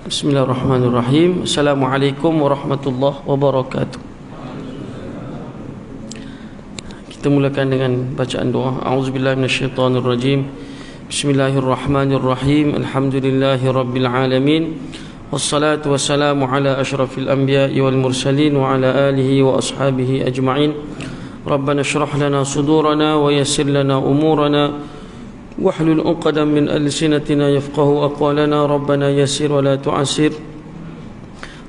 Bismillahirrahmanirrahim. Assalamualaikum warahmatullahi wabarakatuh. Kita mulakan dengan bacaan doa. A'udzubillahi minasyaitonirrajim. Bismillahirrahmanirrahim. Alhamdulillahirabbil alamin. Wassalatu wassalamu ala asyrafil anbiya'i wal mursalin wa ala alihi wa ashabihi ajma'in. Rabbana shrah lana sudurana wa yassir lana umurana واحلل عقدة من ألسنتنا يفقهوا أقوالنا ربنا يسر ولا تعسر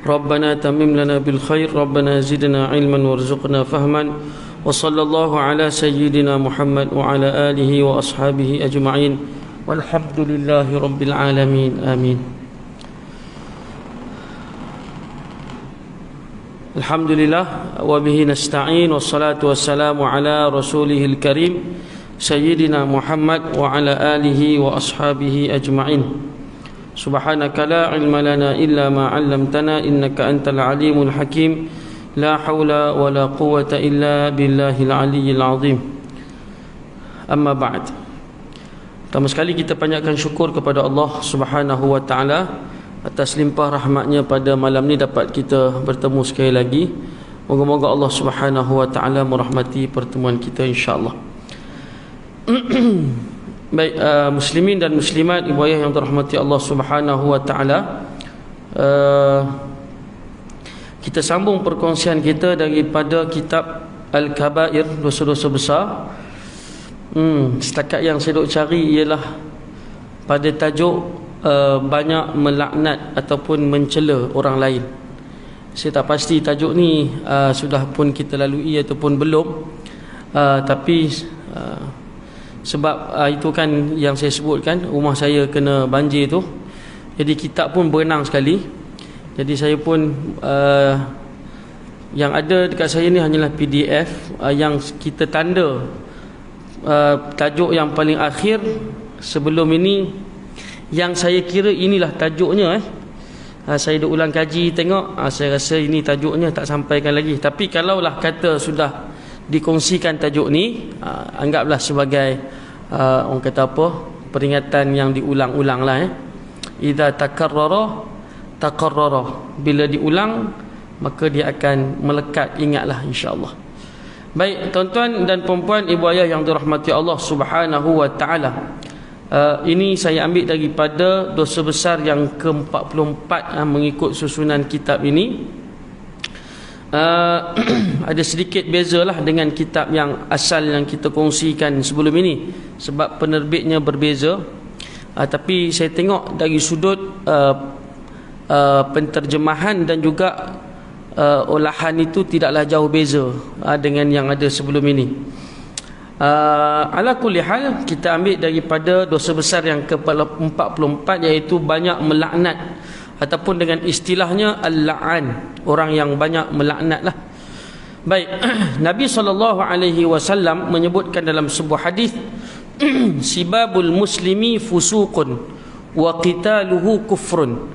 ربنا تمم لنا بالخير ربنا زدنا علما وارزقنا فهما وصلى الله على سيدنا محمد وعلى آله وأصحابه أجمعين والحمد لله رب العالمين آمين. الحمد لله وبه نستعين والصلاة والسلام على رسوله الكريم Sayyidina Muhammad wa ala alihi wa ashabihi ajma'in. Subhanaka la ilma lana illa ma 'allamtana innaka antal alimul hakim. La haula wa la quwwata illa billahil aliyyil azim. Amma ba'd. Pertama sekali kita panjatkan syukur kepada Allah Subhanahu wa taala atas limpah rahmatnya pada malam ni dapat kita bertemu sekali lagi. Moga-moga Allah Subhanahu wa taala merahmati pertemuan kita insya-Allah. Baik, muslimin dan muslimat, ibu ayah yang dirahmati Allah Subhanahu wa taala, kita sambung perkongsian kita daripada kitab Al-Kabair, dosa-dosa besar. Setakat yang saya duk cari ialah pada tajuk banyak melaknat ataupun mencela orang lain. Saya tak pasti tajuk ni sudah pun kita lalui ataupun belum, tapi sebab itu kan yang saya sebutkan, rumah saya kena banjir tu, jadi kitab pun berenang sekali. Jadi saya pun yang ada dekat saya ni hanyalah PDF yang kita tanda tajuk yang paling akhir sebelum ini, yang saya kira inilah tajuknya. Saya dah ulang kaji tengok, saya rasa ini tajuknya, tak sampaikan lagi. Tapi kalaulah kata sudah dikongsikan tajuk ni, anggaplah sebagai orang kata apa, peringatan yang diulang-ulang lah. Idza takarrara taqarrara, bila diulang maka dia akan melekat, ingatlah insya-Allah. Baik tuan-tuan dan puan-puan, ibu ayah yang dirahmati Allah Subhanahu wa taala, ini saya ambil daripada dosa besar yang ke-44 mengikut susunan kitab ini. Ada sedikit bezalah dengan kitab yang asal yang kita kongsikan sebelum ini, sebab penerbitnya berbeza. Tapi saya tengok dari sudut penterjemahan dan juga olahan itu tidaklah jauh beza dengan yang ada sebelum ini. Ala kulli hal, kita ambil daripada dosa besar yang ke-44, iaitu banyak melaknat, ataupun dengan istilahnya al-la'an, orang yang banyak melaknat lah. Baik, Nabi SAW menyebutkan dalam sebuah hadis, sibabul muslimi fusuqun wa qitaluhu kufrun.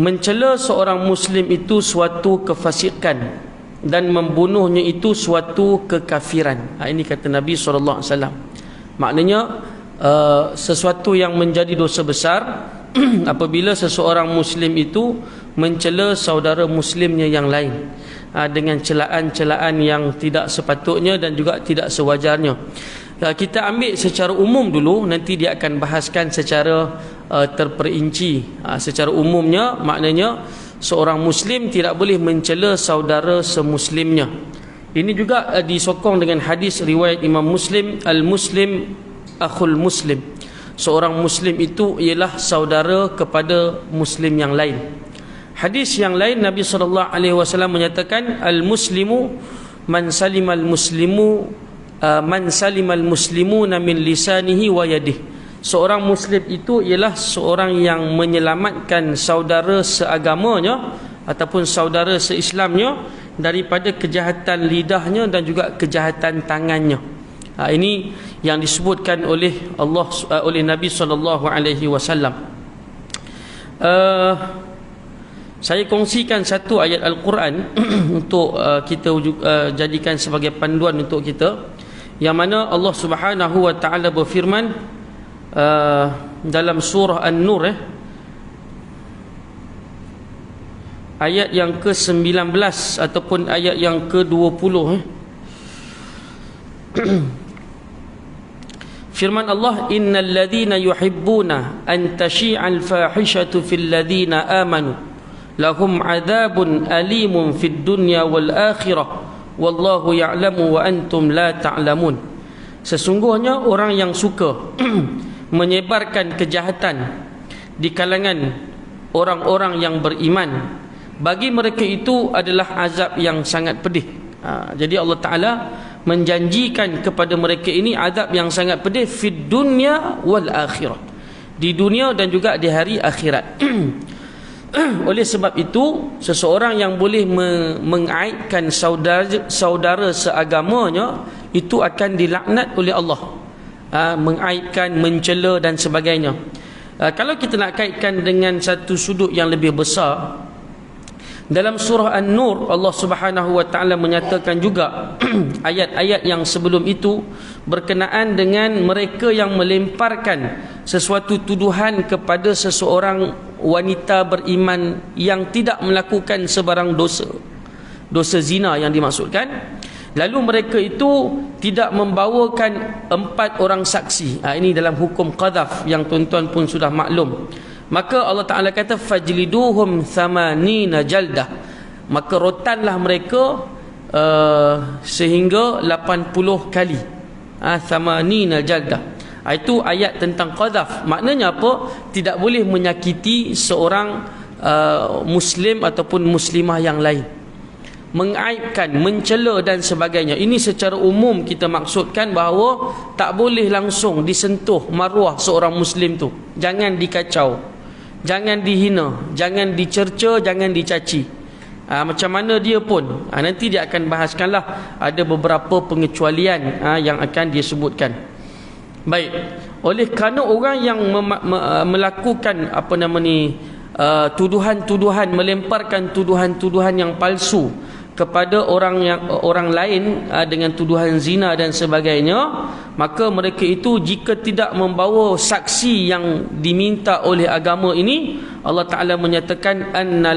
Mencela seorang muslim itu suatu kefasikan dan membunuhnya itu suatu kekafiran. Ini kata Nabi SAW. Maknanya sesuatu yang menjadi dosa besar apabila seseorang muslim itu mencela saudara muslimnya yang lain dengan celaan-celaan yang tidak sepatutnya dan juga tidak sewajarnya. Kita ambil secara umum dulu, nanti dia akan bahaskan secara terperinci. Secara umumnya maknanya seorang muslim tidak boleh mencela saudara semuslimnya. Ini juga disokong dengan hadis riwayat Imam Muslim, al-muslim akhul muslim. Seorang muslim itu ialah saudara kepada muslim yang lain. Hadis yang lain Nabi SAW menyatakan, al-muslimu man salimal muslimuna min lisanihi wa yadihi. Seorang muslim itu ialah seorang yang menyelamatkan saudara seagamanya ataupun saudara seislamnya daripada kejahatan lidahnya dan juga kejahatan tangannya. Ini yang disebutkan oleh Nabi SAW. Saya kongsikan satu ayat Al-Quran untuk kita jadikan sebagai panduan untuk kita, yang mana Allah Subhanahu wa taala berfirman dalam surah An-Nur, ayat yang ke-19 ataupun ayat yang ke-20. Firman Allah, innal ladzina yuhibbuna an tashi'al fahishatu fil ladzina amanu lahum adzabun alimun fid dunya wal akhirah wallahu ya'lamu wa antum la ta'lamun. Sesungguhnya orang yang suka menyebarkan kejahatan di kalangan orang-orang yang beriman, bagi mereka itu adalah azab yang sangat pedih. Jadi Allah Ta'ala menjanjikan kepada mereka ini azab yang sangat pedih fid dunya wal akhirah, di dunia dan juga di hari akhirat. Oleh sebab itu, seseorang yang boleh mengaibkan saudara seagamanya itu akan dilaknat oleh Allah. Mengaibkan, mencela dan sebagainya. Kalau kita nak kaitkan dengan satu sudut yang lebih besar, dalam surah An-Nur Allah Subhanahu wa taala menyatakan juga ayat-ayat yang sebelum itu berkenaan dengan mereka yang melemparkan sesuatu tuduhan kepada seseorang wanita beriman yang tidak melakukan sebarang dosa zina yang dimaksudkan, lalu mereka itu tidak membawakan 4 orang saksi. Ini dalam hukum qadhaf yang tuan-tuan pun sudah maklum. Maka Allah Ta'ala kata fajliduhum thamanina jaldah, maka rotanlah mereka sehingga 80 kali. Thamanina jaldah, itu ayat tentang qadhaf. Maknanya apa? Tidak boleh menyakiti seorang muslim ataupun muslimah yang lain, mengaibkan, mencela dan sebagainya. Ini secara umum kita maksudkan bahawa tak boleh langsung disentuh maruah seorang muslim tu. Jangan dikacau, jangan dihina, jangan dicerca, jangan dicaci. Macam mana dia pun, nanti dia akan bahaskanlah, ada beberapa pengecualian yang akan dia sebutkan. Baik, oleh kerana orang yang melakukan tuduhan-tuduhan, melemparkan tuduhan-tuduhan yang palsu kepada orang lain dengan tuduhan zina dan sebagainya, maka mereka itu jika tidak membawa saksi yang diminta oleh agama ini, Allah Ta'ala menyatakan anna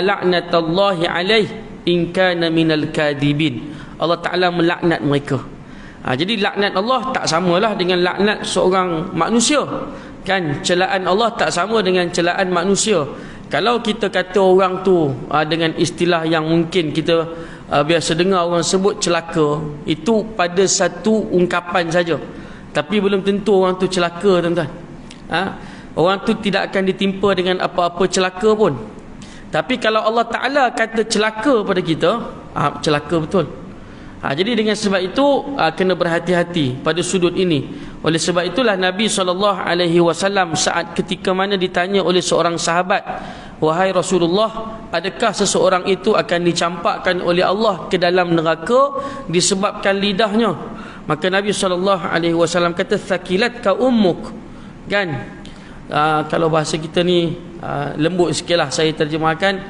la'natallahi alaih in kana minal kadhibin. Allah Ta'ala melaknat mereka. Jadi laknat Allah tak samalah dengan laknat seorang manusia, kan? Celaan Allah tak sama dengan celaan manusia. Kalau kita kata orang tu dengan istilah yang mungkin kita biasa dengar orang sebut celaka, itu pada satu ungkapan saja, tapi belum tentu orang tu celaka, tuan-tuan. Orang tu tidak akan ditimpa dengan apa-apa celaka pun. Tapi kalau Allah Ta'ala kata celaka pada kita, celaka betul. Jadi dengan sebab itu kena berhati-hati pada sudut ini. Oleh sebab itulah Nabi SAW saat ketika mana ditanya oleh seorang sahabat, wahai Rasulullah, adakah seseorang itu akan dicampakkan oleh Allah ke dalam neraka disebabkan lidahnya? Maka Nabi SAW kata, thakilatka ummuk, kan? Kalau bahasa kita ni lembut sikitlah saya terjemahkan,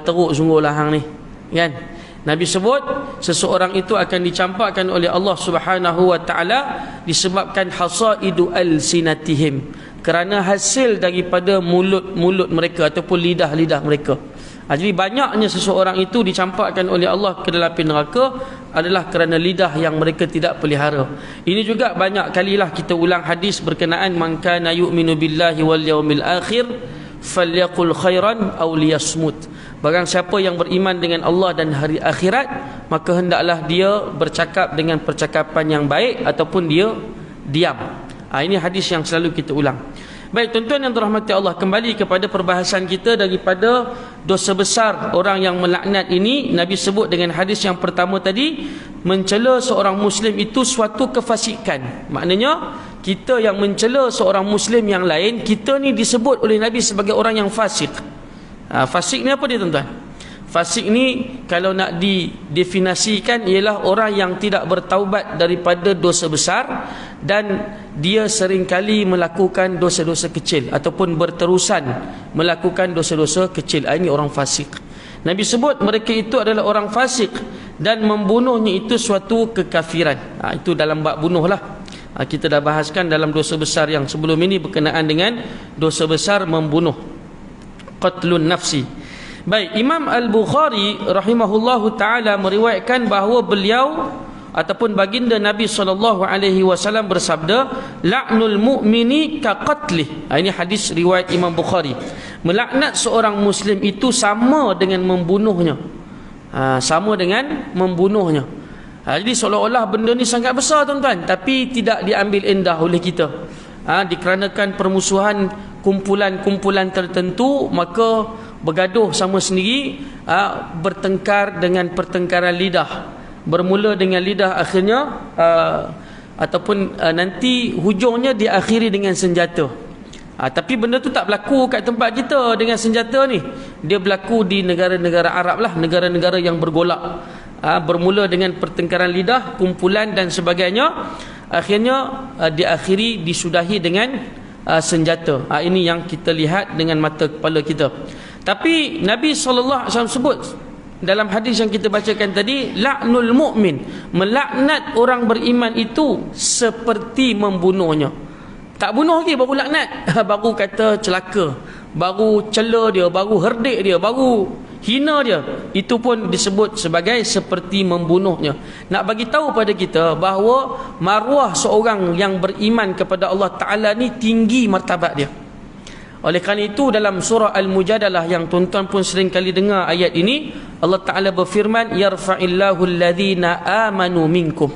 teruk sungguhlah hang ni, kan? Nabi sebut seseorang itu akan dicampakkan oleh Allah Subhanahu wa taala disebabkan hasaidu alsinatihim, kerana hasil daripada mulut-mulut mereka ataupun lidah-lidah mereka. Jadi banyaknya seseorang itu dicampakkan oleh Allah ke dalam api neraka adalah kerana lidah yang mereka tidak pelihara. Ini juga banyak kalilah kita ulang hadis berkenaan man kana yu'minu billahi wal yaumil akhir falyaqul khairan aw liyasmut. Barang siapa yang beriman dengan Allah dan hari akhirat, maka hendaklah dia bercakap dengan percakapan yang baik ataupun dia diam. Ini hadis yang selalu kita ulang. Baik, tuan-tuan yang dirahmati Allah, kembali kepada perbahasan kita daripada dosa besar orang yang melaknat ini. Nabi sebut dengan hadis yang pertama tadi, mencela seorang muslim itu suatu kefasikan. Maknanya kita yang mencela seorang muslim yang lain, kita ni disebut oleh Nabi sebagai orang yang fasik. Fasik ni apa dia, tuan-tuan? Fasik ni kalau nak didefinisikan ialah orang yang tidak bertaubat daripada dosa besar dan dia seringkali melakukan dosa-dosa kecil ataupun berterusan melakukan dosa-dosa kecil. Ini orang fasik. Nabi sebut mereka itu adalah orang fasik dan membunuhnya itu suatu kekafiran. Itu dalam bab bunuh lah. Kita dah bahaskan dalam dosa besar yang sebelum ini berkenaan dengan dosa besar membunuh, qatlun nafsi. Baik, Imam Al-Bukhari rahimahullahu taala meriwayatkan bahawa beliau ataupun baginda Nabi SAW bersabda, la'nul mu'mini ka qatlih. Ini hadis riwayat Imam Bukhari. Melaknat seorang muslim itu sama dengan membunuhnya. Sama dengan membunuhnya. Jadi seolah-olah benda ni sangat besar tuan-tuan, tapi tidak diambil endah oleh kita. Dikarenakan permusuhan kumpulan-kumpulan tertentu, maka bergaduh sama sendiri, bertengkar dengan pertengkaran lidah. Bermula dengan lidah, akhirnya ataupun nanti hujungnya diakhiri dengan senjata. Tapi benda tu tak berlaku kat tempat kita dengan senjata ni. Dia berlaku di negara-negara Arab lah, negara-negara yang bergolak. Bermula dengan pertengkaran lidah, kumpulan dan sebagainya, akhirnya diakhiri, disudahi dengan senjata. Ini yang kita lihat dengan mata kepala kita. Tapi Nabi SAW sebut dalam hadis yang kita bacakan tadi, la'nul mu'min, melaknat orang beriman itu seperti membunuhnya. Tak bunuh lagi baru laknat, baru kata celaka, baru cela dia, baru herdik dia, baru hina dia, itu pun disebut sebagai seperti membunuhnya. Nak bagi tahu pada kita bahawa maruah seorang yang beriman kepada Allah Ta'ala ni tinggi martabat dia. Oleh kerana itu dalam surah Al-Mujadalah yang tuan-tuan pun sering kali dengar ayat ini, Allah Ta'ala berfirman, yarfa'illahu alladhina amanu minkum.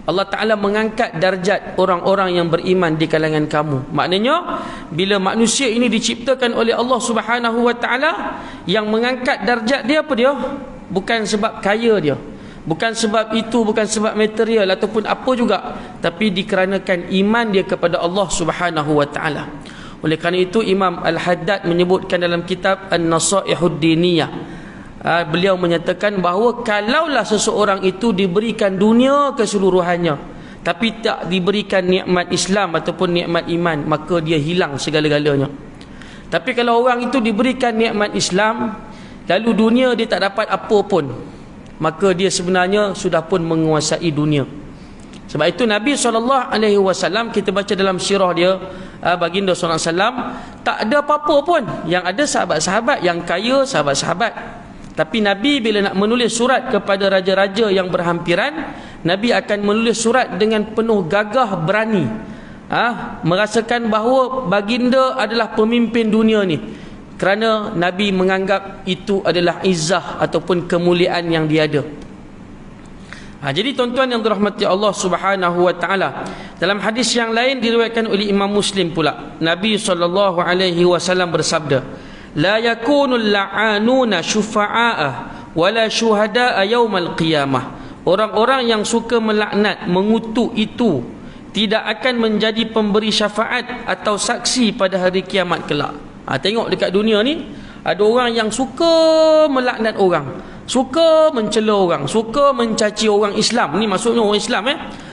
Allah Ta'ala mengangkat darjat orang-orang yang beriman di kalangan kamu. Maknanya bila manusia ini diciptakan oleh Allah Subhanahu Wa Ta'ala, yang mengangkat darjat dia apa dia? Bukan sebab kaya dia, bukan sebab itu, bukan sebab material ataupun apa juga, tapi dikarenakan iman dia kepada Allah Subhanahu Wa Ta'ala. Oleh kerana itu Imam Al-Haddad menyebutkan dalam kitab An-Nasaihud Diniyah, beliau menyatakan bahawa kalaulah seseorang itu diberikan dunia keseluruhannya tapi tak diberikan nikmat Islam ataupun nikmat iman, maka dia hilang segala-galanya. Tapi kalau orang itu diberikan nikmat Islam lalu dunia dia tak dapat apa pun, maka dia sebenarnya sudah pun menguasai dunia. Sebab itu Nabi SAW, kita baca dalam sirah dia, baginda SAW, tak ada apa-apa pun. Yang ada sahabat-sahabat, yang kaya sahabat-sahabat. Tapi Nabi bila nak menulis surat kepada raja-raja yang berhampiran, Nabi akan menulis surat dengan penuh gagah berani, merasakan bahawa baginda adalah pemimpin dunia ni, kerana Nabi menganggap itu adalah izzah ataupun kemuliaan yang dia ada. Jadi tuan-tuan yang dirahmati Allah Subhanahu Wa Ta'ala, dalam hadis yang lain diriwayatkan oleh Imam Muslim pula, Nabi SAW bersabda, la yakunul la'anuna syufa'a'ah wala syuhada'a yawmal qiyamah. Orang-orang yang suka melaknat, mengutuk itu tidak akan menjadi pemberi syafaat atau saksi pada hari kiamat kelak. Tengok dekat dunia ni, ada orang yang suka melaknat orang, suka mencela orang, suka mencaci orang Islam. Ni maksudnya orang Islam.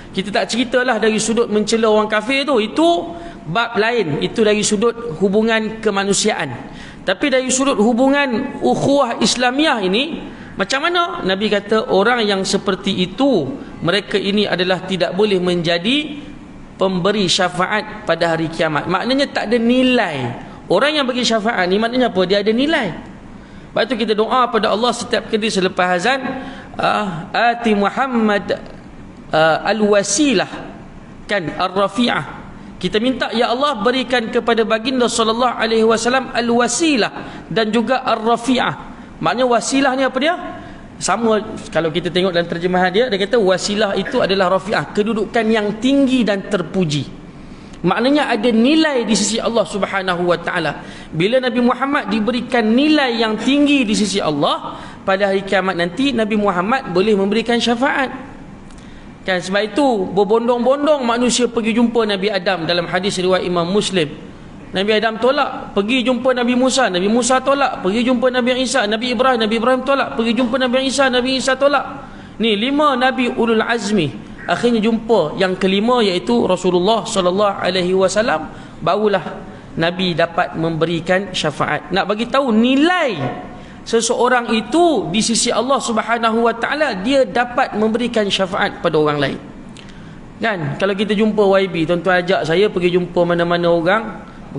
Kita tak ceritalah dari sudut mencela orang kafir tu, itu bab lain, itu dari sudut hubungan kemanusiaan. Tapi dari sudut hubungan ukhuwah Islamiah ini, macam mana? Nabi kata orang yang seperti itu, mereka ini adalah tidak boleh menjadi pemberi syafaat pada hari kiamat. Maknanya tak ada nilai. Orang yang bagi syafaat ni maknanya apa? Dia ada nilai. Sebab itu kita doa pada Allah setiap kali selepas azan, ati Muhammad al-wasilah, kan, ar-rafi'ah. Kita minta, ya Allah berikan kepada baginda sallallahu alaihi wasallam al-wasilah dan juga ar-rafi'ah. Maknanya wasilah ni apa dia? Sama kalau kita tengok dalam terjemahan dia, dia kata wasilah itu adalah rafi'ah, kedudukan yang tinggi dan terpuji. Maknanya ada nilai di sisi Allah Subhanahu Wa Ta'ala. Bila Nabi Muhammad diberikan nilai yang tinggi di sisi Allah, pada hari kiamat nanti Nabi Muhammad boleh memberikan syafaat. Kan, sebab itu berbondong-bondong manusia pergi jumpa Nabi Adam dalam hadis riwayat Imam Muslim. Nabi Adam tolak, pergi jumpa Nabi Musa, Nabi Musa tolak, pergi jumpa Nabi Isa, Nabi Ibrahim tolak, pergi jumpa Nabi Isa, Nabi Isa tolak. Ni 5 Nabi ulul azmi. Akhirnya jumpa yang kelima, iaitu Rasulullah sallallahu alaihi wasallam, barulah Nabi dapat memberikan syafaat. Nak bagi tahu nilai seseorang itu di sisi Allah Subhanahu Wa Ta'ala, dia dapat memberikan syafaat pada orang lain. Kan, kalau kita jumpa YB, tuan-tuan ajak saya pergi jumpa mana-mana orang,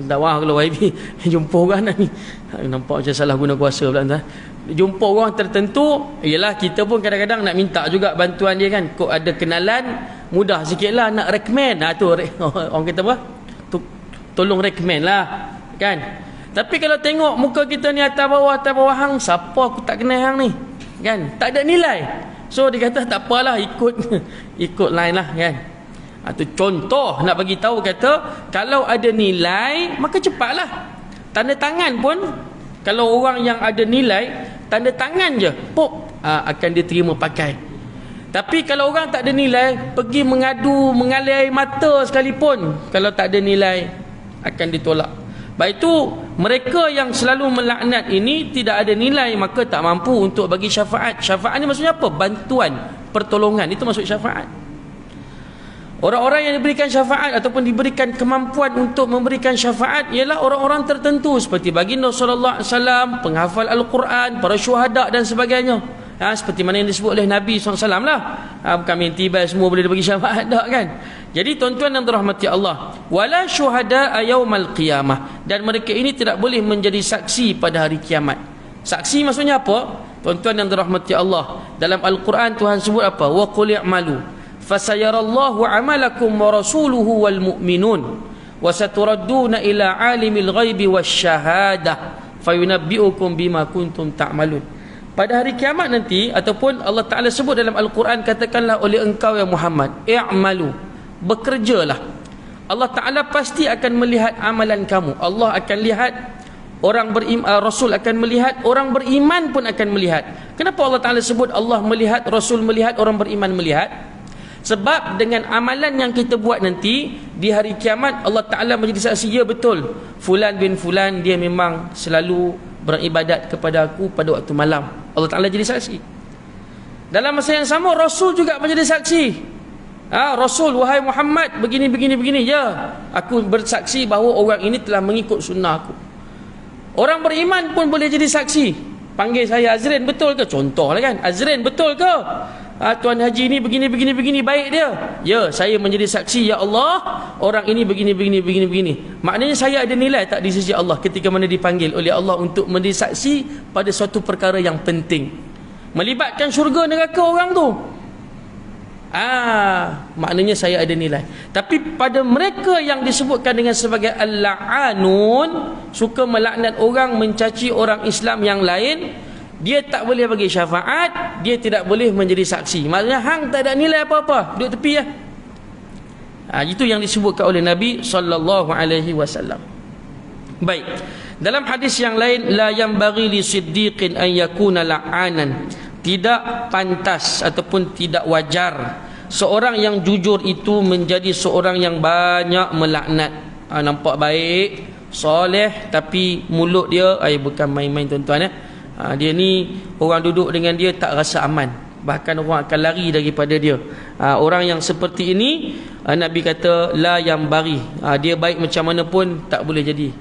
dakwah kalau YB jumpa orang ni nampak macam salah guna kuasa pula tuan. Jumpa orang tertentu, ialah kita pun kadang-kadang nak minta juga bantuan dia kan. Kok ada kenalan, mudah sikitlah nak recommend. Tu orang kata apa? Tolong recommend lah kan. Tapi kalau tengok muka kita ni atas bawah hang, siapa aku tak kenal hang ni kan, tak ada nilai. So dia kata tak apalah, ikut line lah kan. Itu contoh nak bagi tahu, kata kalau ada nilai maka cepatlah. Tanda tangan pun kalau orang yang ada nilai, tanda tangan je pop akan diterima pakai. Tapi kalau orang tak ada nilai, pergi mengadu, mengalir air mata sekalipun, kalau tak ada nilai akan ditolak. Baik itu mereka yang selalu melaknat ini tidak ada nilai, maka tak mampu untuk bagi syafaat. Syafaat ni maksudnya apa? Bantuan, pertolongan, itu maksud syafaat. Orang-orang yang diberikan syafaat ataupun diberikan kemampuan untuk memberikan syafaat ialah orang-orang tertentu seperti baginda sallallahu alaihi wasallam, penghafal Al-Quran, para syuhada dan sebagainya. Seperti mana yang disebut oleh Nabi SAW lah. Bukan minti baik semua boleh bagi syafaat tak kan. Jadi tuan-tuan yang dirahmati Allah, wala syuhada yaumal qiyamah, dan mereka ini tidak boleh menjadi saksi pada hari kiamat. Saksi maksudnya apa? Tuan-tuan yang dirahmati Allah, dalam Al-Quran Tuhan sebut apa? Wa qul i'malu fasayarallahu amalakum wa rasuluhu wal mu'minun wa saturadduna ila alimil ghaibi wasyahadah fayunabbi'ukum bima kuntum ta'malun. Pada hari kiamat nanti, ataupun Allah Ta'ala sebut dalam Al-Quran, katakanlah oleh engkau ya Muhammad, i'malu, bekerjalah. Allah Ta'ala pasti akan melihat amalan kamu. Allah akan lihat, orang beriman, Rasul akan melihat, orang beriman pun akan melihat. Kenapa Allah Ta'ala sebut Allah melihat, Rasul melihat, orang beriman melihat? Sebab dengan amalan yang kita buat nanti di hari kiamat, Allah Ta'ala menjadi saksi, ya betul, Fulan bin Fulan dia memang selalu beribadat kepada aku pada waktu malam. Allah Ta'ala jadi saksi. Dalam masa yang sama Rasul juga menjadi saksi. Rasul, wahai Muhammad, begini. Ya, aku bersaksi bahawa orang ini telah mengikut sunnah aku. Orang beriman pun boleh jadi saksi. Panggil saya Azrin, betul ke? Contohlah kan, Azrin, betul ke? Tuan Haji ni begini baik dia. Ya, saya menjadi saksi, ya Allah, orang ini begini. Maknanya saya ada nilai tak di sisi Allah ketika mana dipanggil oleh Allah untuk menjadi saksi pada suatu perkara yang penting, melibatkan syurga neraka orang tu. Maknanya saya ada nilai. Tapi pada mereka yang disebutkan dengan sebagai al-la'anun, suka melaknat orang, mencaci orang Islam yang lain, dia tak boleh bagi syafaat, dia tidak boleh menjadi saksi. Maksudnya hang tak ada nilai apa-apa, duduk tepi lah. Itu yang disebutkan oleh Nabi sallallahu alaihi wasallam. Baik. Dalam hadis yang lain, la yanbaghi li siddiqin an yakuna la'anan. Tidak pantas ataupun tidak wajar seorang yang jujur itu menjadi seorang yang banyak melaknat. Nampak baik, soleh, tapi mulut dia bukan main-main tuan-tuan. Dia ni orang duduk dengan dia tak rasa aman, bahkan orang akan lari daripada dia. Orang yang seperti ini Nabi kata la yang bari, dia baik macam mana pun tak boleh jadi.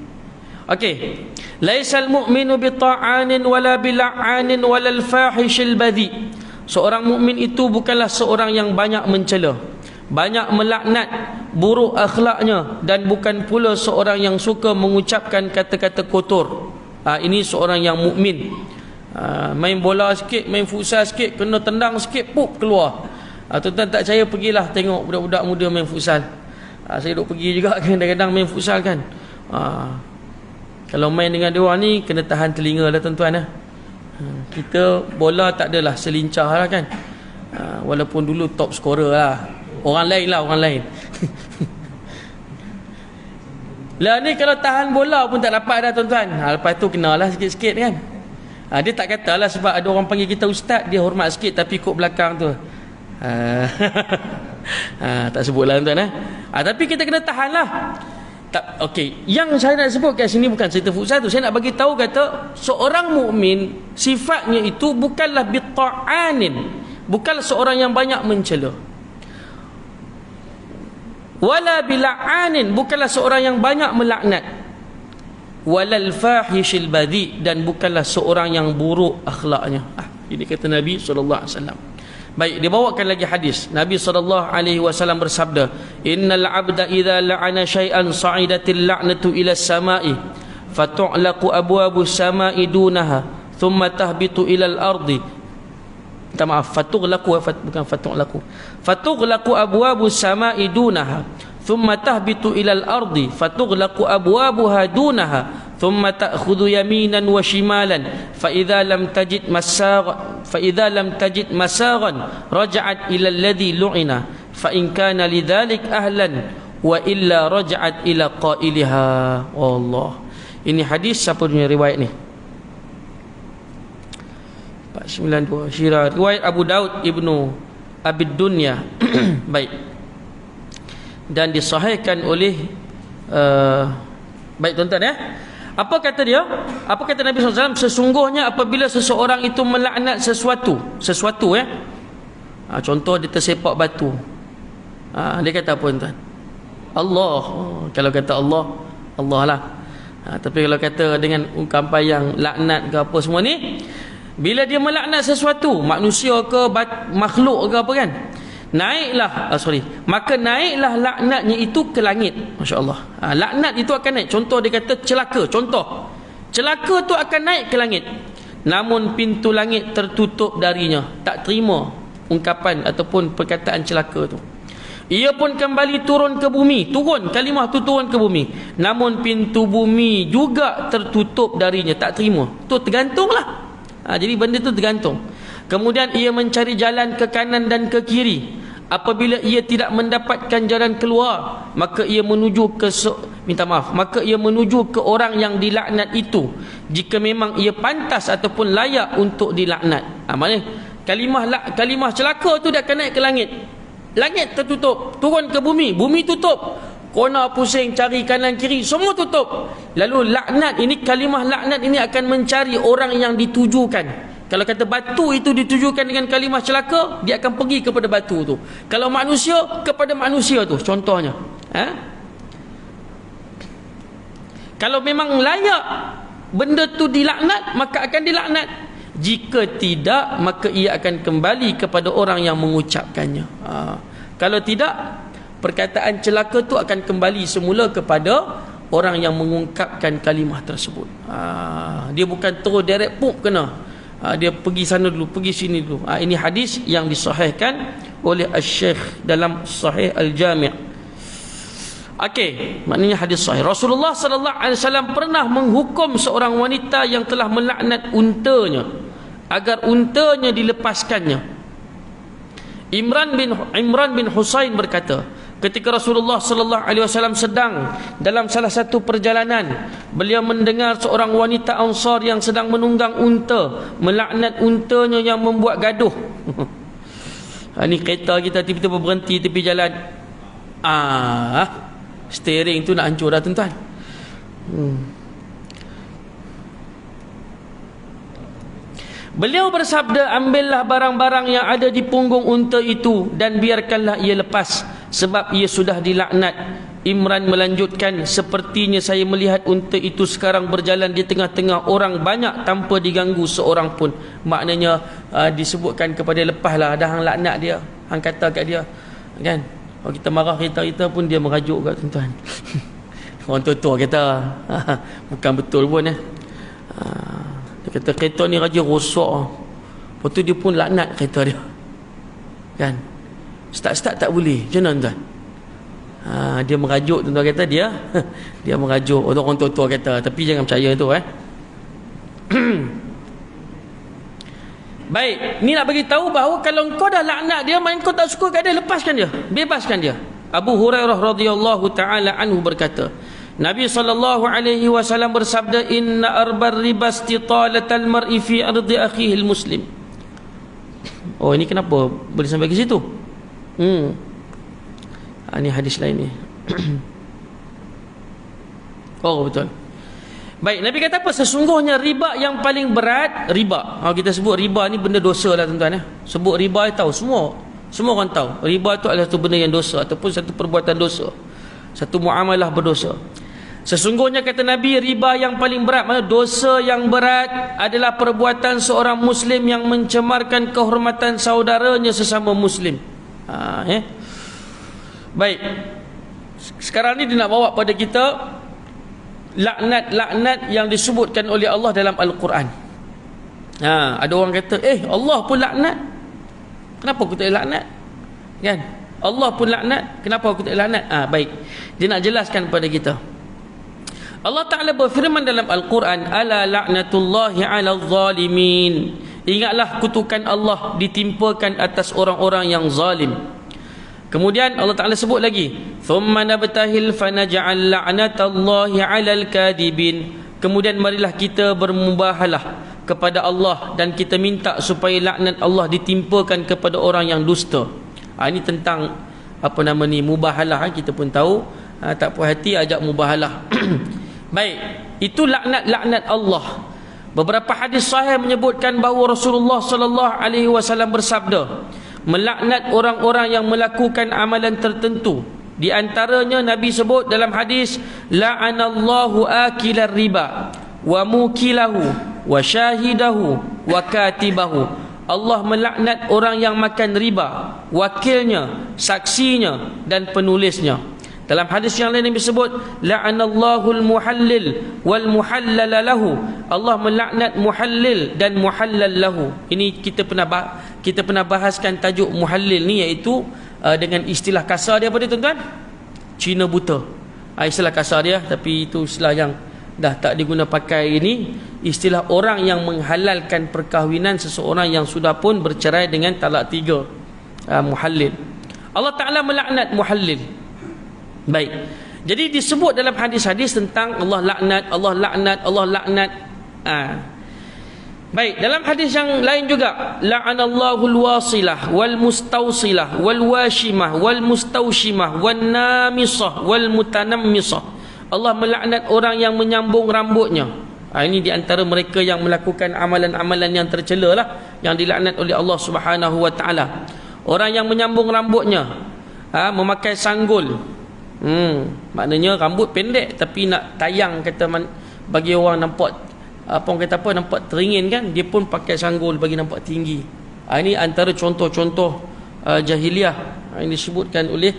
Okey, laisal mu'minu bi ta'anin wala bi la'anin wala al-fahishil badhi. Seorang mukmin itu bukanlah seorang yang banyak mencela, banyak melaknat, buruk akhlaknya, dan bukan pula seorang yang suka mengucapkan kata-kata kotor. Ini seorang yang mukmin. Main bola sikit, main futsal sikit, kena tendang sikit, pup, keluar. Tuan-tuan tak percaya, pergilah tengok budak-budak muda main futsal. Saya duk pergi juga kadang-kadang main futsal kan. Kalau main dengan dia orang ni, kena tahan telinga lah tuan-tuan lah. Kita bola tak adalah selincah lah kan. Walaupun dulu top scorer lah, orang lain. Lah ni kalau tahan bola pun tak dapat dah tuan-tuan. Lepas tu kenalah sikit-sikit kan. Dia tak katalah sebab ada orang panggil kita ustaz, dia hormat sikit tapi ikut belakang tu. Tak sebutlah tuan-tuan. Tapi kita kena tahan lah. Okey, yang saya nak sebut kat sini bukan cerita futsal tu. Saya nak bagi tahu, kata seorang mukmin sifatnya itu bukanlah bitta'anin, bukanlah seorang yang banyak mencela, wala bila'anin, bukanlah seorang yang banyak melaknat, walal fahishil badhi, dan bukanlah seorang yang buruk akhlaknya. Ini kata Nabi SAW. Baik, dibawakan lagi hadis. Nabi SAW bersabda, "Innal 'abda idza la'ana syai'an sa'idatil la'natu ila as-sama'i, fatu'laqu abwabus sama'i dunaha, thumma tahbitu ila al-ardi." Minta maaf, bukan fatu'laqu. Fatu'laqu abwabus sama'i dunaha, thumma tahbitu ila al-ardi, fatu'laqu abwabuha dunaha, ثم تأخذ يمينا وشمالا فإذا لم تجد مساغا رجعت إلى الذي لعن فإن كان لذلك أهلا وإلا رجعت إلى قائلها. والله, ini hadis siapa punya riwayat ni? 492 Syirah, riwayat Abu Daud Ibnu Abi Dunya. Baik, dan disahihkan oleh baik tuan-tuan ya. Apa kata dia? Apa kata Nabi SAW? Sesungguhnya apabila seseorang itu melaknat sesuatu ya. Contoh dia tersepak batu. Dia kata apa tuan? Allah. Kalau kata Allah, Allah lah. Tapi kalau kata dengan ungkapan yang laknat ke apa semua ni, bila dia melaknat sesuatu, manusia ke makhluk ke apa kan, maka naiklah laknatnya itu ke langit. Masya-Allah. Laknat itu akan naik. Contoh dia kata celaka. Contoh, celaka tu akan naik ke langit, namun pintu langit tertutup darinya, tak terima ungkapan ataupun perkataan celaka tu. Ia pun kembali turun ke bumi. Kalimah tu turun ke bumi, namun pintu bumi juga tertutup darinya, tak terima. Tu tergantunglah. Jadi benda tu tergantung. Kemudian ia mencari jalan ke kanan dan ke kiri. Apabila ia tidak mendapatkan jalan keluar, maka ia menuju ke orang yang dilaknat itu, jika memang ia pantas ataupun layak untuk dilaknat. Maknanya kalimah celaka tu dia akan naik ke langit. Langit tertutup, turun ke bumi, bumi tutup, kona pusing cari kanan kiri, semua tutup. Lalu laknat ini, kalimah laknat ini akan mencari orang yang ditujukan. Kalau kata batu itu ditujukan dengan kalimah celaka, dia akan pergi kepada batu tu. Kalau manusia, kepada manusia tu, contohnya. Kalau memang layak benda tu dilaknat, maka akan dilaknat. Jika tidak, maka ia akan kembali kepada orang yang mengucapkannya. Kalau tidak, perkataan celaka tu akan kembali semula kepada orang yang mengungkapkan kalimah tersebut. Dia bukan terus direct pum kena. Dia pergi sana dulu, pergi sini dulu. Ini hadis yang disahihkan oleh Al-Syekh dalam Sahih Al-Jami'. Okey, maknanya hadis sahih. Rasulullah sallallahu alaihi wasallam pernah menghukum seorang wanita yang telah melaknat untanya agar untanya dilepaskannya. Imran bin Husain berkata, ketika Rasulullah sallallahu alaihi wasallam sedang dalam salah satu perjalanan, beliau mendengar seorang wanita Ansar yang sedang menunggang unta melaknat untanya yang membuat gaduh. Ini kereta kita tiba-tiba berhenti tepi jalan. Steering tu nak hancur dah tuan-tuan. Beliau bersabda, ambillah barang-barang yang ada di punggung unta itu dan biarkanlah ia lepas, sebab ia sudah dilaknat. Imran melanjutkan, sepertinya saya melihat unta itu sekarang berjalan di tengah-tengah orang banyak tanpa diganggu seorang pun. Maknanya disebutkan kepada lepaslah, dah hang laknat dia, hang kata kat dia kan, kalau kita marah kita pun dia merajuk kat tuan-tuan. Orang tua-tua kata bukan betul pun dia kata kereta ni raja rosak, lepas tu dia pun laknat kereta dia kan. Start tak boleh, macam mana tuan? Dia merajuk, tuan-tuan kata dia merajuk. Orang tua-tua kata, tapi jangan percaya tu Baik, ni nak bagi tahu bahawa kalau kau dah laknat dia, main kau tak suka kat dia, lepaskan dia, bebaskan dia. Abu Hurairah radhiyallahu taala anhu berkata, Nabi SAW bersabda, inna arbar riba istitalatal mar'i fi ardi akhihi muslim. Oh, ini kenapa boleh sampai ke situ? Ini hadis lain ni. Oh, betul. Baik, Nabi kata apa? Sesungguhnya riba yang paling berat, riba. Kita sebut riba ni benda dosa lah tuan-tuan. Sebut riba tahu semua orang tahu. Riba tu adalah satu benda yang dosa ataupun satu perbuatan dosa, satu muamalah berdosa. Sesungguhnya kata Nabi, riba yang paling berat, maksudnya dosa yang berat adalah perbuatan seorang Muslim yang mencemarkan kehormatan saudaranya sesama Muslim. Baik. Sekarang ni dia nak bawa pada kita laknat-laknat yang disebutkan oleh Allah dalam Al-Quran. Ada orang kata, Allah pun laknat, kenapa aku tak laknat? Kan? Allah pun laknat, kenapa aku tak laknat? Baik. Dia nak jelaskan pada kita. Allah Ta'ala berfirman dalam Al-Quran, ala la'natullahi ala zalimin. Ingatlah kutukan Allah ditimpakan atas orang-orang yang zalim. Kemudian Allah Ta'ala sebut lagi, thumma nabtahil fanaj'al la'natallahi ala al-kadibin. Kemudian marilah kita bermubahalah kepada Allah dan kita minta supaya laknat Allah ditimpakan kepada orang yang dusta. Ini tentang mubahalah. Kita pun tahu, tak puas hati ajak mubahalah. Baik, itu laknat-laknat Allah. Beberapa hadis sahih menyebutkan bahawa Rasulullah sallallahu alaihi wasallam bersabda, melaknat orang-orang yang melakukan amalan tertentu. Di antaranya Nabi sebut dalam hadis, la'anallahu akilar riba wa mukilahu wa syahidahu wa katibahu. Allah melaknat orang yang makan riba, wakilnya, saksinya dan penulisnya. Dalam hadis yang lain Nabi sebut, la'anallahu al-muhallil wal muhallal lahu. Allah melaknat muhallil dan muhallal lahu. Ini kita pernah bahaskan tajuk muhallil ni, iaitu dengan istilah kasar dia apa dia tuan-tuan? Cina buta. Istilah kasar dia, tapi itu istilah yang dah tak diguna pakai ini. Istilah orang yang menghalalkan perkahwinan seseorang yang sudah pun bercerai dengan talak 3. Muhallil. Allah Ta'ala melaknat muhallil. Baik. Jadi disebut dalam hadis-hadis tentang Allah laknat, Allah laknat, Allah laknat. Baik, dalam hadis yang lain juga, la'anallahu al-wasilah wal mustawsilah wal washimah wal mustawshimah wan namisah wal mutanammisah. Allah melaknat orang yang menyambung rambutnya. Ini di antara mereka yang melakukan amalan-amalan yang tercela lah, yang dilaknat oleh Allah Subhanahu wa taala. Orang yang menyambung rambutnya, memakai sanggul. Maknanya rambut pendek tapi nak tayang, kata bagi orang nampak nampak teringin kan, dia pun pakai sanggul bagi nampak tinggi. Ini antara contoh-contoh jahiliah yang disebutkan oleh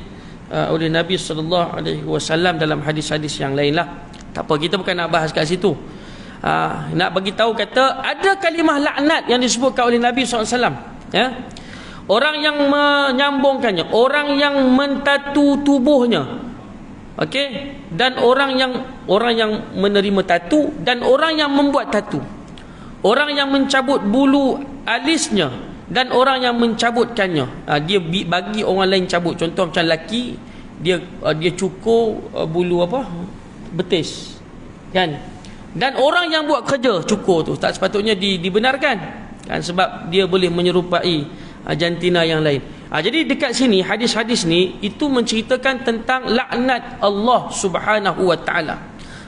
Nabi sallallahu alaihi wasallam dalam hadis-hadis yang lain lah. Tak apa, kita bukan nak bahas kat situ. Nak bagi tahu, kata ada kalimah laknat yang disebutkan oleh Nabi sallallahu alaihi wasallam, ya. Orang yang menyambungkannya, orang yang mentatu tubuhnya, okey, dan orang yang menerima tatu, dan orang yang membuat tatu, orang yang mencabut bulu alisnya, dan orang yang mencabutkannya. Dia bagi orang lain cabut. Contoh macam lelaki, dia cukur bulu betis, kan? Dan orang yang buat kerja cukur tu tak sepatutnya dibenarkan, kan, sebab dia boleh menyerupai jantina yang lain. Jadi dekat sini hadis-hadis ni itu menceritakan tentang laknat Allah Subhanahu wa taala.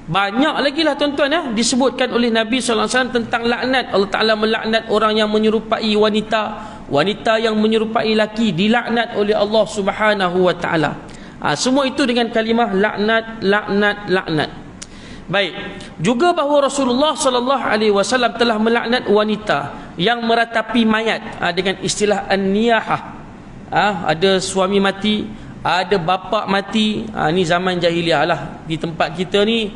Banyak lagi lah tuan-tuan, disebutkan oleh Nabi sallallahu alaihi wasallam tentang laknat. Allah Taala melaknat orang yang menyerupai wanita yang menyerupai laki dilaknat oleh Allah Subhanahu wa taala. Semua itu dengan kalimah laknat. Baik. Juga bahawa Rasulullah sallallahu alaihi wasallam telah melaknat wanita yang meratapi mayat dengan istilah an-niyahah. Ada suami mati, ada bapa mati. Ni zaman jahiliah lah. Di tempat kita ni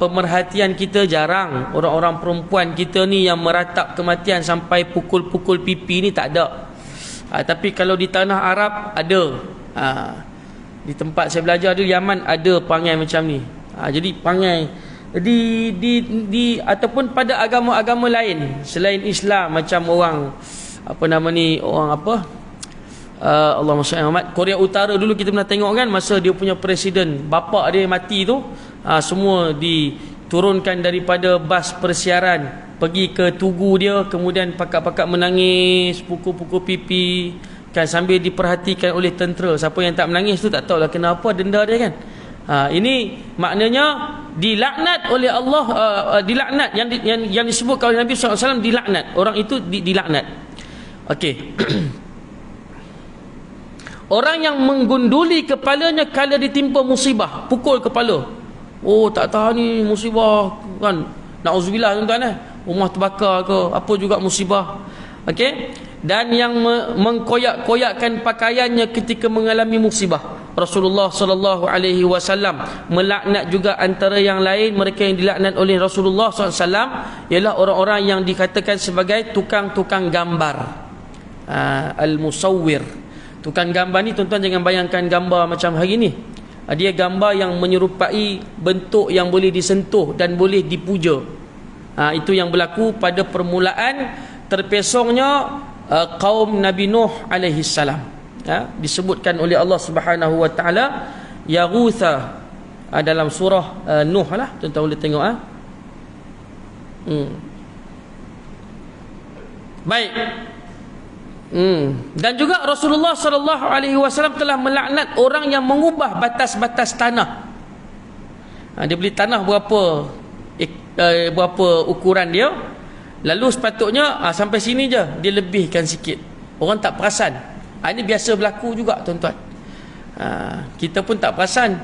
pemerhatian kita jarang. Orang-orang perempuan kita ni yang meratap kematian sampai pukul-pukul pipi ni tak ada. Tapi kalau di tanah Arab ada. Di tempat saya belajar di Yaman ada perangai macam ni. Jadi perangai di ataupun pada agama-agama lain selain Islam, macam orang Allahumma salli ala Muhammad, Korea Utara dulu kita pernah tengok kan, masa dia punya presiden bapa dia mati tu, semua diturunkan daripada bas persiaran pergi ke tugu dia, kemudian pakak-pakak menangis, pukul-pukul pipi, kan, sambil diperhatikan oleh tentera. Siapa yang tak menangis tu tak tahulah kenapa, denda dia kan. Ini maknanya dilaknat oleh Allah, dilaknat yang disebutkan oleh Nabi SAW, dilaknat. Orang itu dilaknat. Okey. Orang yang menggunduli kepalanya kala ditimpa musibah, pukul kepala. Oh tak tahan ni musibah kan. Nauzubillah tuan-tuan rumah terbakar ke apa juga musibah. Okey. Dan yang mengkoyak-koyakkan pakaiannya ketika mengalami musibah. Rasulullah sallallahu alaihi wasallam melaknat juga antara yang lain mereka yang dilaknat oleh Rasulullah sallallahu alaihi wasallam ialah orang-orang yang dikatakan sebagai tukang-tukang gambar. Al-musawwir. Tukang gambar ni tuan-tuan jangan bayangkan gambar macam hari ni. Dia gambar yang menyerupai bentuk yang boleh disentuh dan boleh dipuja. Itu yang berlaku pada permulaan terpesongnya kaum Nabi Nuh alaihi salam. Disebutkan oleh Allah Subhanahu wa taala Yaghutha dalam surah Nuh lah, tuan-tuan boleh tengok Baik. Dan juga Rasulullah sallallahu alaihi wasallam telah melaknat orang yang mengubah batas-batas tanah. Dia beli tanah berapa ukuran dia, lalu sepatutnya sampai sini je dia lebihkan sikit. Orang tak perasan. Ini biasa berlaku juga tuan-tuan. Kita pun tak perasan.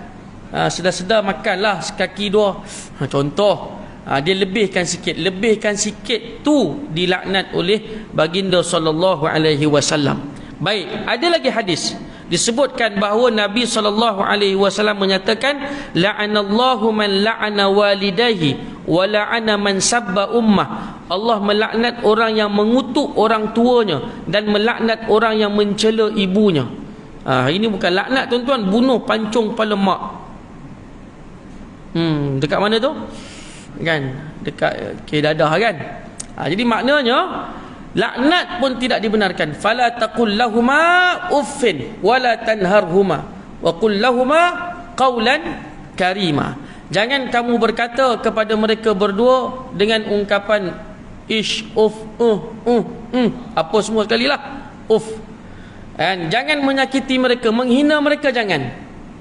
Sedar-sedar makanlah sekaki dua. Contoh, dia lebihkan sikit tu dilaknat oleh baginda sallallahu alaihi wasallam. Baik, ada lagi hadis disebutkan bahawa Nabi sallallahu alaihi wasallam menyatakan la'anallahu man la'ana walidayhi wa la'ana man sabba ummah. Allah melaknat orang yang mengutuk orang tuanya dan melaknat orang yang mencela ibunya. Ini bukan laknat tuan-tuan, bunuh pancung kepala mak. Dekat mana tu? Kan dekat dadah kan. Jadi maknanya laknat pun tidak dibenarkan. Fala taqul lahumā uffin wala tanharhumā wa qul lahumā qawlan karīmā. Jangan kamu berkata kepada mereka berdua dengan ungkapan ish, apa semua sekali lah, dan jangan menyakiti mereka, menghina mereka jangan,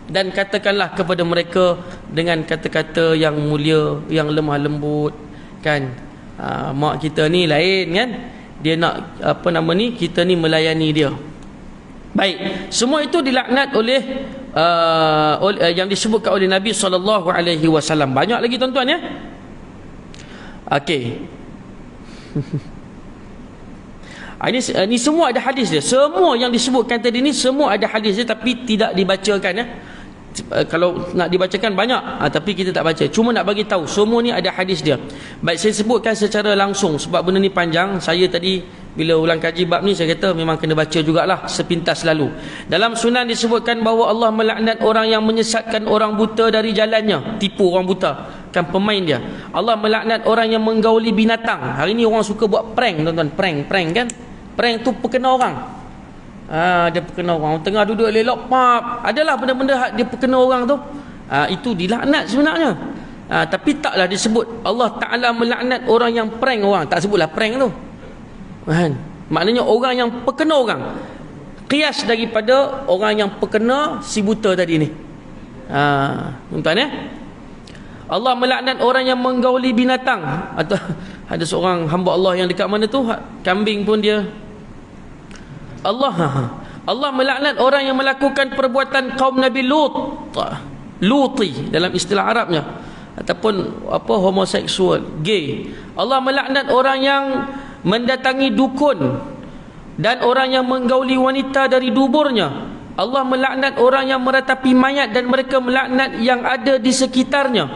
dan katakanlah kepada mereka dengan kata-kata yang mulia, yang lemah lembut kan. Mak kita ni lain kan, dia nak kita ni melayani dia. Baik, semua itu dilaknat oleh yang disebutkan oleh Nabi sallallahu alaihi wasallam. Banyak lagi tuan-tuan ya. Okey. Ini semua ada hadis dia. Semua yang disebutkan tadi ni semua ada hadis dia, tapi tidak dibacakan ya. Kalau nak dibacakan banyak, tapi kita tak baca. Cuma nak bagi tahu semua ni ada hadis dia. Baik, saya sebutkan secara langsung sebab benda ni panjang. Saya tadi bila ulang kaji bab ni saya kata memang kena baca jugalah sepintas lalu. Dalam sunan disebutkan bahawa Allah melaknat orang yang menyesatkan orang buta dari jalannya, tipu orang buta, kan pemain dia. Allah melaknat orang yang menggauli binatang. Hari ni orang suka buat prank tuan-tuan, prank kan. Prank tu perkena orang. Dia perkena orang tengah duduk lelok pap, adalah benda-benda dia perkena orang tu. Itu dilaknat sebenarnya. Tapi taklah disebut Allah Ta'ala melaknat orang yang prank orang. Tak sebutlah prank tu kan? Maknanya orang yang perkena orang, qiyas daripada orang yang perkena si buta tadi ni. Tuan-tuan ya, Allah melaknat orang yang menggauli binatang. Atau ada seorang hamba Allah yang dekat mana tu, kambing pun dia. Allah melaknat orang yang melakukan perbuatan kaum Nabi Luti dalam istilah Arabnya, ataupun homoseksual, gay. Allah melaknat orang yang mendatangi dukun dan orang yang menggauli wanita dari duburnya. Allah melaknat orang yang meratapi mayat dan mereka melaknat yang ada di sekitarnya.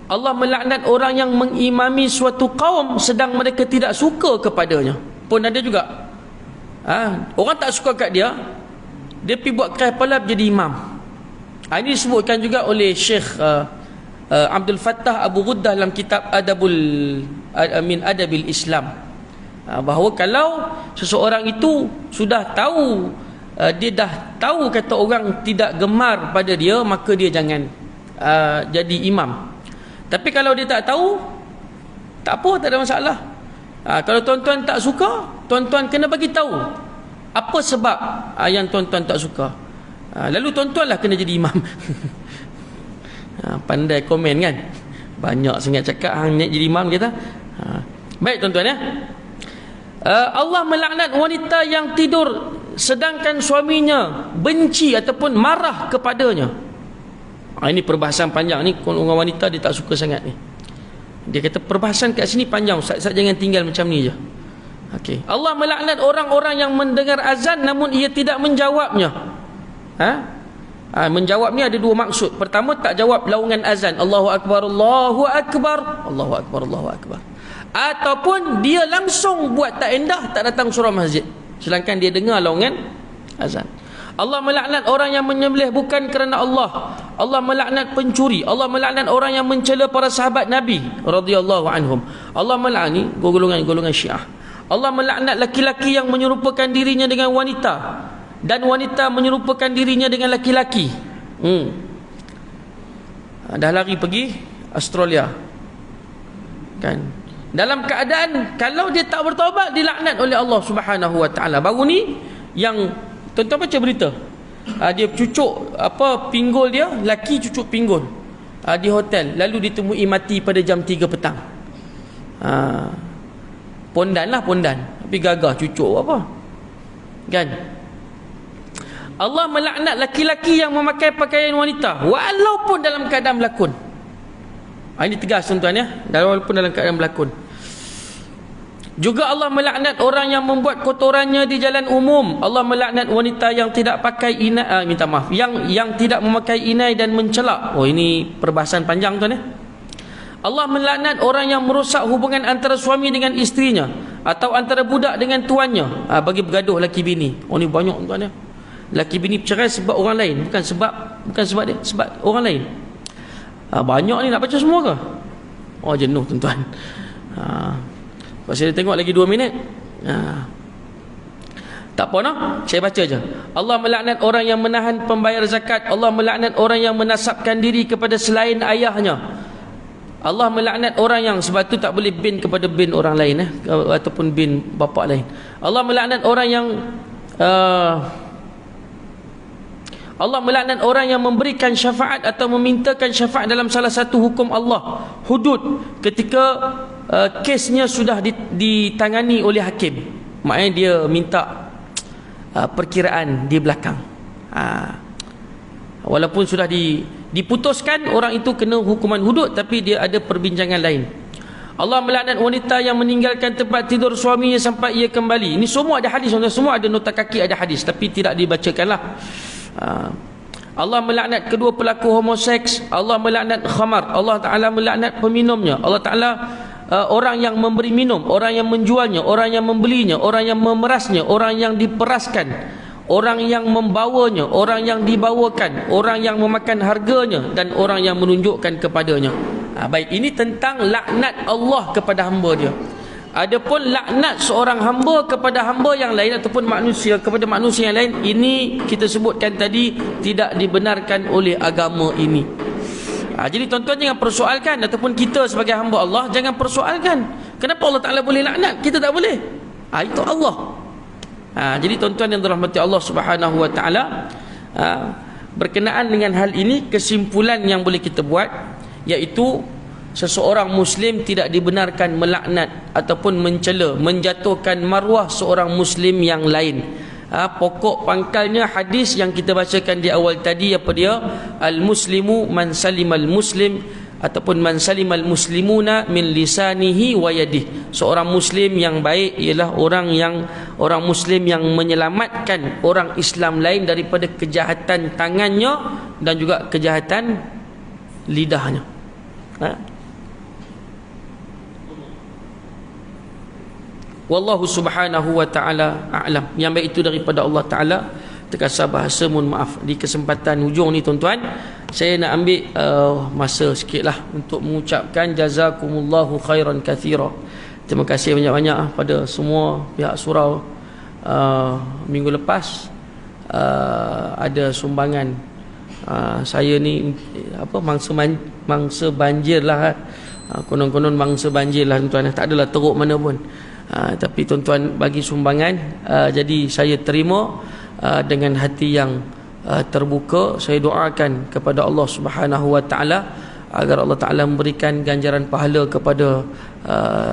Allah melaknat orang yang mengimami suatu kaum sedang mereka tidak suka kepadanya. Pun ada juga. Orang tak suka kat dia, dia pergi buat keras kepala jadi imam. Ini disebutkan juga oleh Syekh Abdul Fattah Abu Ghuddah dalam kitab Adabil Islam, bahawa kalau seseorang itu sudah tahu, dia dah tahu kata orang tidak gemar pada dia, maka dia jangan jadi imam. Tapi kalau dia tak tahu, tak apa, tak ada masalah. Kalau tuan-tuan tak suka, tuan-tuan kena bagi tahu apa sebab yang tuan-tuan tak suka. Lalu tuan-tuan lah kena jadi imam. Pandai komen kan, banyak sangat cakap hang nak jadi imam kita. Baik tuan-tuan ya. Allah melaknat wanita yang tidur sedangkan suaminya benci ataupun marah kepadanya. Ini perbahasan panjang ni, orang wanita dia tak suka sangat ni. Dia kata perbahasan kat sini panjang Ustaz, jangan tinggal macam ni je. Okey. Allah melaknat orang-orang yang mendengar azan namun ia tidak menjawabnya. Menjawab ni ada dua maksud. Pertama, tak jawab laungan azan, Allahu akbar, Allahu akbar, Allahu akbar, Allahu akbar. Ataupun dia langsung buat tak endah, tak datang surau masjid, sedangkan dia dengar laungan azan. Allah melaknat orang yang menyembelih bukan kerana Allah. Allah melaknat pencuri. Allah melaknat orang yang mencela para sahabat Nabi radhiyallahu anhum. Allah melaknat golongan Syiah. Allah melaknat laki-laki yang menyerupakan dirinya dengan wanita dan wanita menyerupakan dirinya dengan laki-laki. Dah lari pergi Australia. Kan? Dalam keadaan kalau dia tak bertaubat, dilaknat oleh Allah Subhanahu wa taala. Baru ni yang tuan-tuan baca berita, dia cucuk pinggul dia, laki cucuk pinggul di hotel, lalu ditemui mati pada jam 3 petang. Pondan, tapi gagah cucuk apa kan. Allah melaknat laki-laki yang memakai pakaian wanita walaupun dalam keadaan berlakon. Ini tegas tuan-tuan ya, walaupun dalam keadaan berlakon. Juga Allah melaknat orang yang membuat kotorannya di jalan umum. Allah melaknat wanita yang tidak pakai inai, yang tidak memakai inai dan mencelak. Ini perbahasan panjang tuan ya. Allah melaknat orang yang merosak hubungan antara suami dengan isterinya atau antara budak dengan tuannya, bagi bergaduh laki bini. Ini banyak tuan ya. Laki bini bercerai sebab orang lain, bukan sebab dia, sebab orang lain. Banyak ni, nak baca semua ke? Jenuh tuan-tuan. Saya tengok lagi 2 minit. Tak apa noh, saya baca je. Allah melaknat orang yang menahan pembayar zakat. Allah melaknat orang yang menasabkan diri kepada selain ayahnya. Allah melaknat orang yang, sebab tu tak boleh bin kepada bin orang lain ataupun bin bapa lain. Allah melaknat orang yang Allah melaknat orang yang memberikan syafaat atau memintakan syafaat dalam salah satu hukum Allah, hudud, ketika kesnya sudah ditangani oleh hakim. Maknanya dia minta perkiraan di belakang. Walaupun sudah diputuskan orang itu kena hukuman hudud, tapi dia ada perbincangan lain. Allah melaknat wanita yang meninggalkan tempat tidur suaminya sampai ia kembali. Ini semua ada hadis, semua ada nota kaki, ada hadis, tapi tidak dibacakanlah. Allah melaknat kedua pelaku homoseks. Allah melaknat khamar. Allah Ta'ala melaknat peminumnya. Allah Ta'ala orang yang memberi minum, orang yang menjualnya, orang yang membelinya, orang yang memerasnya, orang yang diperaskan, orang yang membawanya, orang yang dibawakan, orang yang memakan harganya, dan orang yang menunjukkan kepadanya. Baik, ini tentang laknat Allah kepada hamba dia. Adapun laknat seorang hamba kepada hamba yang lain ataupun manusia kepada manusia yang lain, ini kita sebutkan tadi tidak dibenarkan oleh agama ini. Jadi tuan-tuan jangan persoalkan, ataupun kita sebagai hamba Allah jangan persoalkan kenapa Allah Ta'ala boleh laknat, kita tak boleh. Itu Allah. Jadi tuan-tuan yang dirahmati Allah Subhanahu wa Ta'ala, berkenaan dengan hal ini, kesimpulan yang boleh kita buat iaitu seseorang Muslim tidak dibenarkan melaknat ataupun mencela, menjatuhkan maruah seorang Muslim yang lain. Pokok pangkalnya hadis yang kita bacakan di awal tadi, apa dia? Al-muslimu man salimal muslim ataupun man salimal muslimuna min lisanihi wa yadihi. Seorang Muslim yang baik ialah orang Muslim yang menyelamatkan orang Islam lain daripada kejahatan tangannya dan juga kejahatan lidahnya. Wallahu subhanahu wa ta'ala a'lam. Yang baik itu daripada Allah Ta'ala. Terkasar bahasa, mohon maaf. Di kesempatan hujung ni tuan-tuan, saya nak ambil masa sikit lah untuk mengucapkan jazakumullahu khairan kathira. Terima kasih banyak-banyak pada semua pihak surau. Minggu lepas ada sumbangan saya ni mangsa banjir lah. Konon-konon mangsa banjir lah tuan-tuan. Tak adalah teruk mana pun. Tapi tuan-tuan bagi sumbangan, jadi saya terima dengan hati yang terbuka. Saya doakan kepada Allah Subhanahu wa Ta'ala agar Allah Ta'ala memberikan ganjaran pahala kepada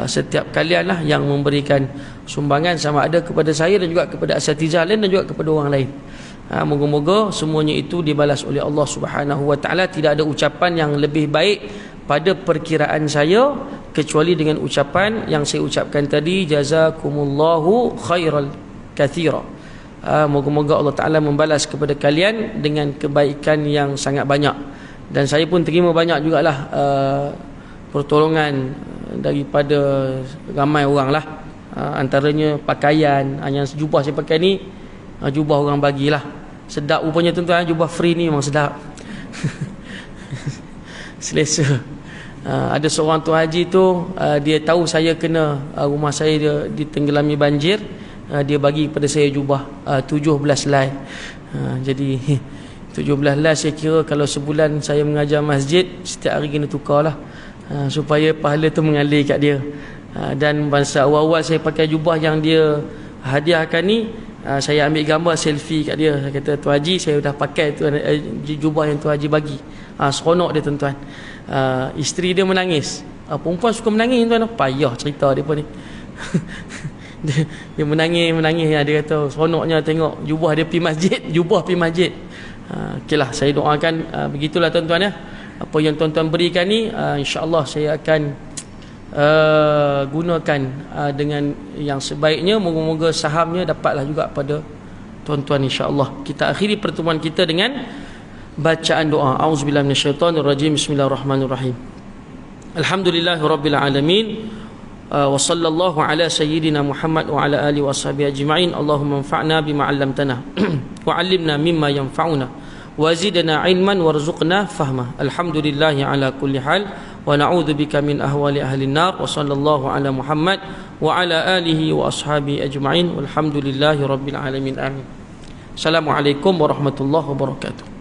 setiap kalian lah yang memberikan sumbangan, sama ada kepada saya dan juga kepada asatizah lain dan juga kepada orang lain. Moga-moga semuanya itu dibalas oleh Allah Subhanahu wa taala. Tidak ada ucapan yang lebih baik pada perkiraan saya kecuali dengan ucapan yang saya ucapkan tadi, jazakumullahu khairal katsira. Moga-moga Allah taala membalas kepada kalian dengan kebaikan yang sangat banyak. Dan saya pun terima banyak jugalah pertolongan daripada ramai orang lah. Antaranya pakaian, yang jubah saya pakai ni jubah orang bagilah. Sedap rupanya tuan-tuan, jubah free ni memang sedap. Selesa. Ada seorang tuan haji tu, dia tahu saya kena rumah saya dia ditenggelami banjir, dia bagi kepada saya jubah 17 helai. Jadi 17 helai saya kira kalau sebulan saya mengajar masjid, setiap hari kena tukarlah, supaya pahala tu mengalir kat dia. Dan masa awal-awal saya pakai jubah yang dia hadiahkan ni, saya ambil gambar selfie kat dia. Saya kata, Tuan Haji, saya dah pakai jubah yang Tuan Haji bagi. Seronok dia tuan-tuan. Isteri dia menangis. Perempuan suka menangis tuan. Payah cerita dia pun ni. dia menangis. Dia kata seronoknya tengok jubah dia pergi masjid. Jubah pergi masjid. Okeylah, saya doakan begitulah tuan-tuan ya. Apa yang tuan-tuan berikan ni, insya-Allah saya akan gunakan dengan yang sebaiknya. Moga-moga sahamnya dapatlah juga pada tuan-tuan insya-Allah. Kita akhiri pertemuan kita dengan bacaan doa. Auzubillahi minasyaitonirrajim. Bismillahirrahmanirrahim. Alhamdulillahirabbil alamin. Wa sallallahu ala sayyidina Muhammad wa ala alihi washabihi ajma'in. Allahumma anfa'na bima 'allamtana wa 'allimna mimma yanfa'una wa zidna 'ilman warzuqna fahma. Alhamdulillahi ala kulli hal wa na'udzu bika min ahwali ahli an-nar. Wa sallallahu ala Muhammad wa ala alihi wa ashabihi ajma'in. Walhamdulillahi rabbil alamin. Amin. Assalamualaikum warahmatullahi wabarakatuh.